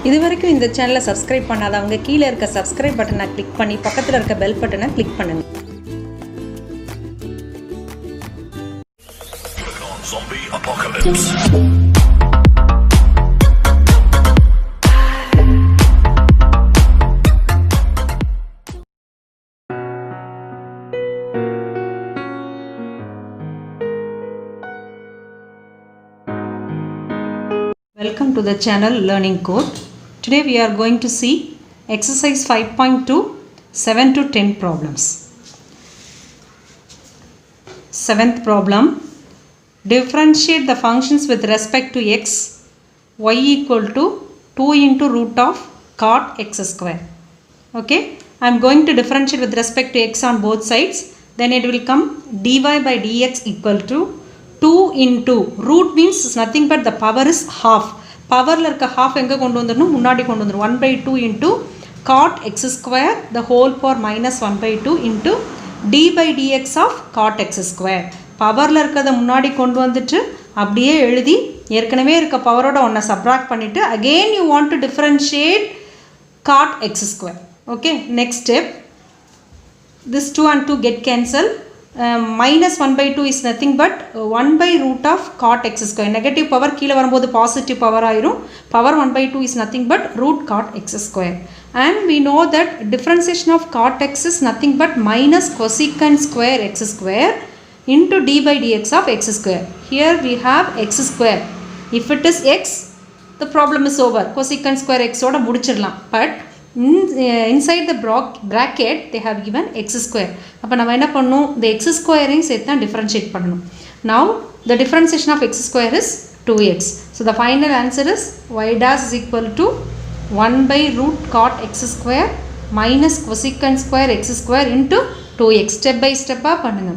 இதுவரைக்கும் இந்த சேனலை சப்ஸ்கிரைப் பண்ணாதவங்க கீழே இருக்க சப்ஸ்கிரைப் பட்டனை கிளிக் பண்ணி பக்கத்தில் இருக்க பெல் பட்டனை கிளிக் பண்ணுங்க. Welcome to the channel Learning Code. Today we are going to see exercise 5.2 7 to 10 problems. Seventh problem, differentiate the functions with respect to x, y equal to 2 into root of cot x square. Okay, I am going to differentiate with respect to x on both sides. Then it will come dy by dx equal to 2 into root means nothing but the power is half. பவரில் இருக்க half எங்கே கொண்டு வந்துடணும், முன்னாடி கொண்டு வந்துடும். 1 by 2 into cot x square the whole power minus 1 by 2 into d by dx of cot x square. பவரில் இருக்கிறத முன்னாடி கொண்டு வந்துட்டு அப்படியே எழுதி ஏற்கனவே இருக்க பவரோட ஒன்றை சப்ராக்ட் பண்ணிவிட்டு again you want to differentiate cot x square. Okay, next step, this 2 and 2 get cancelled. Minus 1 by 2 is nothing but 1 by root of cot x square. Negative power கீழே வரும்போது positive power ஆயிரும். Power 1 by 2 is nothing but root cot x square. And we know that differentiation of cot x is nothing but minus cosecant square x square into d by dx of x square. Here we have x square. If it is x, the problem is over. Cosecant square x ஓட முடிச்சிடலாம். But inside the bracket they have given x square. அப்போ நம்ம என்ன பண்ணணும், the x squareையும் சேர்த்து தான் differentiate பண்ணணும். Now the differentiation of x square is 2x. So the final answer is y dash is equal to 1 by root cot x square minus cosecant square x square into 2x. Step by step பண்ணுங்க.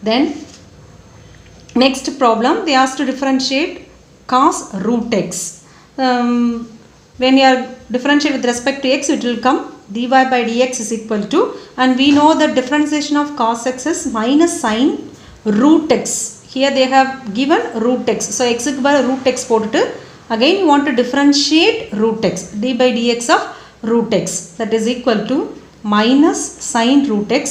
Then next problem, they asked to differentiate cos root x. When you are differentiate with respect to x, it will come dy by dx is equal to, and we know that differentiation of cos x is minus sin root x. Here they have given root x. So x க்கு பதிலா root x போட்டுட்டு again you want to differentiate root x. d by dx of root x that is equal to minus sin root x.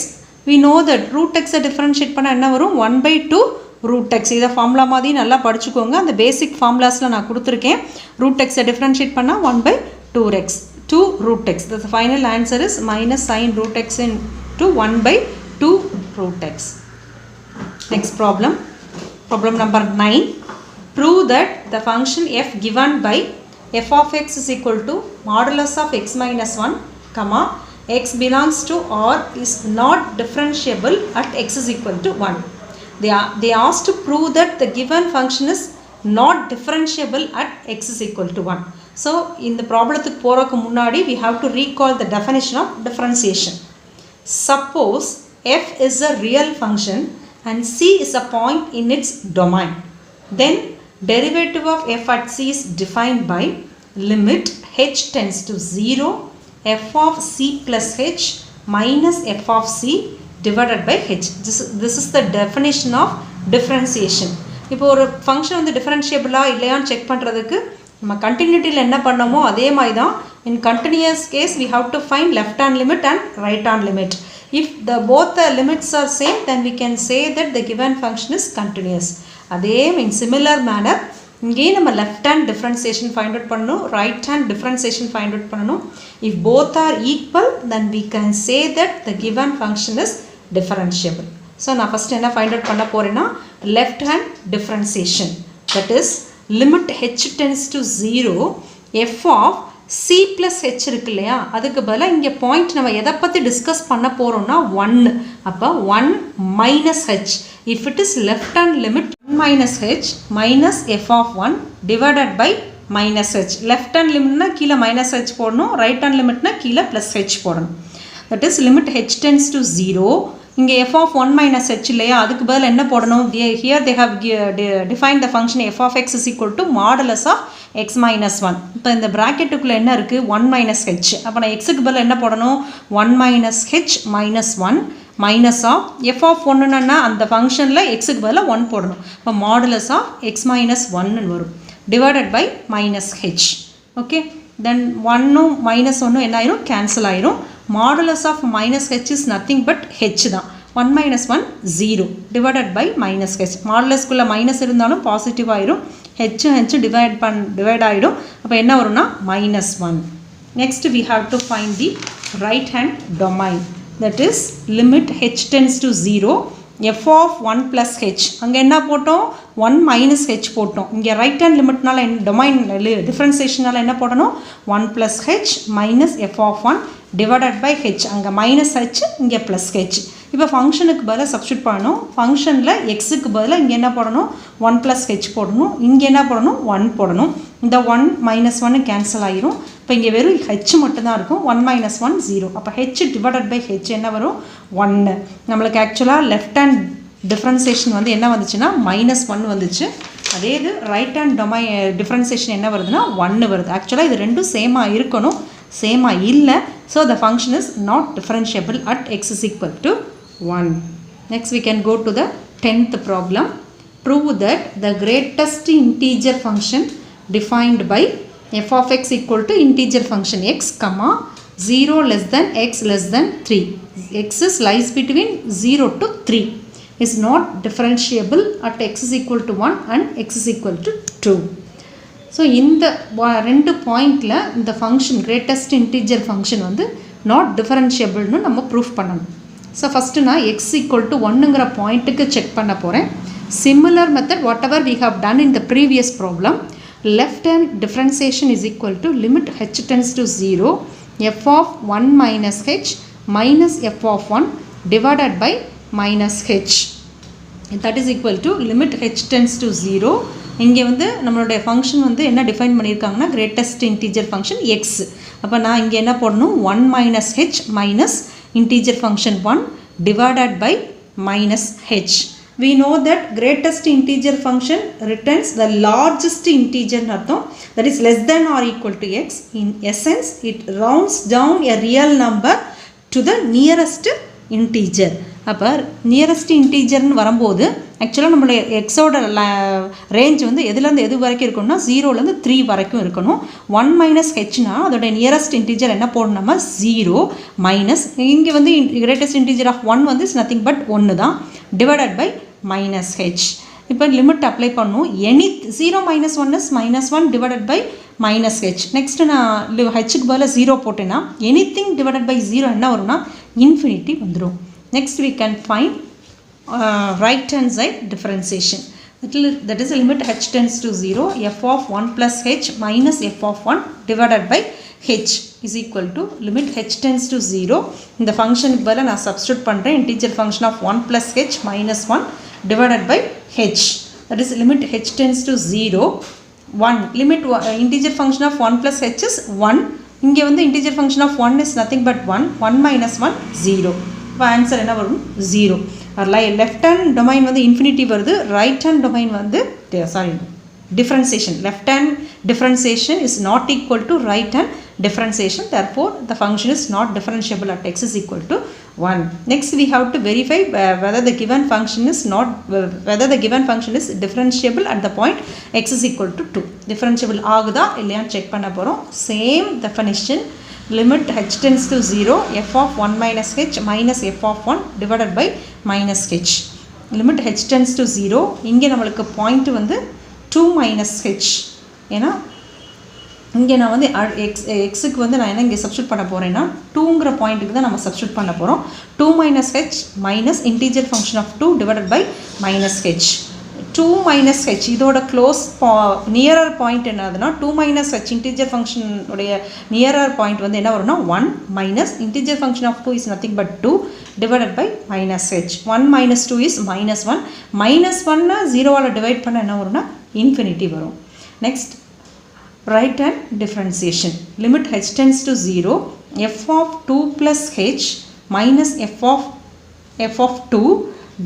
We know that root x differentiate பண்ண என்ன வரும், 1 by 2 root x. இதை formula மாதிரி நல்லா படிச்சுக்கோங்க. அந்த பேசிக் ஃபார்முலாஸில் நான் கொடுத்துருக்கேன். root x டிஃப்ரென்ஷியேட் பண்ணால் 1 by 2 root x. The final answer is minus sin root x into 1 by 2 root x. Next problem, problem number 9. Prove that the function f given by f of x is equal to modulus of x minus 1, comma, x belongs to R is not differentiable at x is equal to 1. They asked to prove that the given function is not differentiable at x is equal to 1. So in the problem we have to recall the definition of differentiation. Suppose f is a real function and c is a point in its domain. Then derivative of f at c is defined by limit h tends to 0 f of c plus h minus f of c divided by h. This is the definition of differentiation. இப்போ ஒரு function வந்து டிஃபரன்ஷியபிளாக இல்லையான்னு check பண்ணுறதுக்கு நம்ம கண்டினியூட்டியில் என்ன பண்ணோமோ அதே மாதிரி தான். In continuous case we have to find left hand limit and right hand limit. If both the limits are same, then we can say that the given function is continuous. அதே in similar manner இங்கேயும் நம்ம left hand differentiation find out பண்ணணும், right hand differentiation find out பண்ணணும். If both are equal, then we can say that the given function is differentiable. So நான் first என்ன find out பண்ண போறேன்னா left hand differentiation, that is limit h tends to 0 f of c plus h இருக்கு இல்லையா, அதுக்கு பதிலா இங்கே point நம்ம எதை பற்றி டிஸ்கஸ் பண்ண போகிறோம்னா 1. அப்போ 1 minus h. if it is left hand limit 1 minus h minus f of 1 divided by minus h. left hand limitனா கீழே minus h போடணும், right hand limitனா கீழே plus h போடணும். that is limit h tends to 0. இங்கே f of 1 minus h இல்லையா, அதுக்கு பதில் என்ன போடணும், here they have defined the function f of x is equal to modulus of x minus 1. இப்போ இந்த ப்ராக்கெட்டுக்குள்ளே என்ன இருக்குது, 1 minus h. அப்போ நான் xக்கு பதில் என்ன போடணும், 1 minus h minus 1 minus of f of 1ன்னா அந்த ஃபங்க்ஷனில் xக்கு பதில் 1 போடணும். இப்போ modulus of x minus 1 வரும் divided by minus h. Okay, then 1 minus 1 என்ன ஆயிரும் cancel ஆயிரும். Modulus of minus h is nothing but h தான். 1 minus 1 0 divided by minus h. Modulus குள்ள minus இருந்தாலும் positive ஆயிரும். h divide ஆயிடும். அப்போ என்ன வரும்னா minus 1. Next we have to find the right hand domain, that is limit h tends to 0 f of 1 plus h. அங்கே என்ன போட்டோம் 1 minus h போட்டோம். இங்கே right hand limitனால domain differentiationனால என்ன போடணும் 1 plus h minus f of 1 divided by h. அங்கே minus h இங்கே plus h. இப்போ ஃபங்க்ஷனுக்கு பதிலாக சப்ஸ்டியூட் பண்ணணும். ஃபங்க்ஷனில் எக்ஸுக்கு பதிலாக இங்கே என்ன போடணும் 1 plus h போடணும். இங்கே என்ன போடணும் 1 போடணும். இந்த 1 minus 1 கேன்சல் ஆகிரும். இப்போ இங்கே வெறும் h மட்டும்தான் இருக்கும். 1 minus 1 0. அப்போ h divided by h என்ன வரும் 1. நம்மளுக்கு ஆக்சுவலாக லெஃப்ட் ஹேண்ட் டிஃப்ரென்சியேஷன் வந்து என்ன வந்துச்சுன்னா -1 வந்துச்சு. அதே இது ரைட் ஹேண்ட் டொமைன் டிஃப்ரென்சியேஷன் என்ன வருதுன்னா 1 வருது. ஆக்சுவலாக இது ரெண்டும் சேமாக இருக்கணும், சேமாக இல்லை. So the function is not differentiable at x is equal to 1. Next we can go to the 10th problem. Prove that the greatest integer function defined by f of x equal to integer function x, 0 less than x less than 3. X is lies between 0 to 3 is not differentiable at x is equal to 1 and x is equal to 2. So இந்த ரெண்டு பாயிண்டில் இந்த function greatest integer function வந்து not differentiableனு நம்ம proof பண்ணணும். So first நான் x equal to 1ங்கிற பாயிண்ட்டுக்கு check பண்ண போகிறேன். Similar method whatever we have done in the previous problem. Left hand differentiation is equal to limit h tends to 0 f of 1 minus h minus f of 1 divided by minus h. That is equal to limit h tends to 0. இங்கே வந்து நம்மளுடைய function வந்து என்ன define பண்ணியிருக்காங்கன்னா greatest integer function x. அப்போ நான் இங்கே என்ன போடணும் 1 minus h minus integer function 1 divided by minus h. We know that greatest integer function returns the largest integer அர்த்தம், that is less than or equal to x. In essence it rounds down a real number to the nearest integer. அப்போ nearest இன்டீஜர்னு வரும்போது ஆக்சுவலாக நம்மளுடைய எக்ஸோட range வந்து எதுலேருந்து எது வரைக்கும் இருக்கணும்னா 0லேருந்து 3 வரைக்கும் இருக்கணும். 1 மைனஸ் ஹெச்னா அதோடைய நியரஸ்ட் இன்டீஜர் என்ன போடணும்னா 0 மைனஸ் இங்கே வந்து கிரேட்டஸ்ட் இன்டீஜர் ஆஃப் 1 வந்து இஸ் நத்திங் பட் 1 தான் டிவைடட் பை மைனஸ் ஹெச். இப்போ லிமிட் அப்ளை பண்ணும். 0 minus 1 is -1 divided by minus h. Next நான் ஹெச்சுக்கு பதிலாக 0 போட்டேன்னா anything divided by 0 என்ன வரும்னா இன்ஃபினிட்டி வந்துடும். Next we can find right hand side differentiation. That is limit h tends to 0 f of 1 plus h minus f of 1 divided by h is equal to limit h tends to 0. இந்த ஃபங்க்ஷனுக்கு பதிலாக நான் substitute பண்ணுறேன். Integer function of 1 plus h minus 1 divided by h. That is limit h tends to 0 1. Limit integer function of 1 plus h is 1. இங்கே வந்து integer function of 1 is nothing but 1. 1 minus 1 0. இப்போ answer என்ன வரும் 0. Left hand domain வந்து infinity வருது, right hand domain வந்து differentiation. Left hand differentiation is not equal to right hand differentiation. Therefore, the function is not differentiable at x is equal to 1. Next, we have to verify whether the given function is differentiable at the point x is equal to 2. Differentiable ஆகுதா இல்லையான்னு check பண்ண போகிறோம். Same definition. Limit h tends to 0 f of 1 minus h minus f of 1 divided by minus h. Limit h tends to 0. இங்கே நம்மளுக்கு point வந்து 2 minus h. ஏன்னா இங்கே நான் வந்து எக்ஸுக்கு வந்து நான் என்ன இங்கே சப்ஸ்டியூட் பண்ண போகிறேன்னா 2ங்கிற பாயிண்ட்டுக்கு தான் நம்ம சப்ஸ்டியூட் பண்ண போகிறோம். 2 minus h minus integer function of 2 divided by minus h. 2 minus h இதோட க்ளோஸ் நியரர் பாயிண்ட் என்னதுன்னா 2 minus h இன்டீஜர் ஃபங்க்ஷன் உடைய நியரர் பாயிண்ட் வந்து என்ன வரும்னா 1 minus integer function of 2 is nothing but 2 divided by minus h. 1 minus 2 is -1. -1 0வால் divide பண்ண என்ன வரும்னா இன்ஃபினிட்டி வரும். Next right hand differentiation. Limit h tends to 0 f of 2 plus h minus f of 2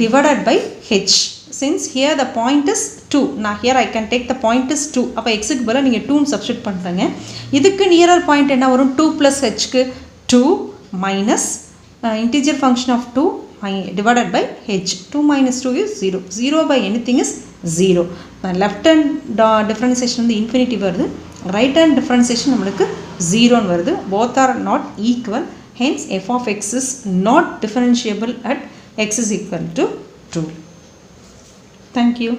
divided by h. Since here the point is 2, now here I can take the point is 2. அப்போ xக்கு பதிலாக நீங்கள் 2 substitute பண்ணுறீங்க. இதுக்கு nearer point என்ன வரும் 2 plus hக்கு 2 minus integer function of 2 divided by h. 2 minus 2 is 0. 0 by anything is 0. Left hand differentiation வந்து infinity வருது. right hand differentiation நம்மளுக்கு 0 ன்னு வருது. Both are not equal. Hence f of x is not differentiable at x is equal to 2. Thank you.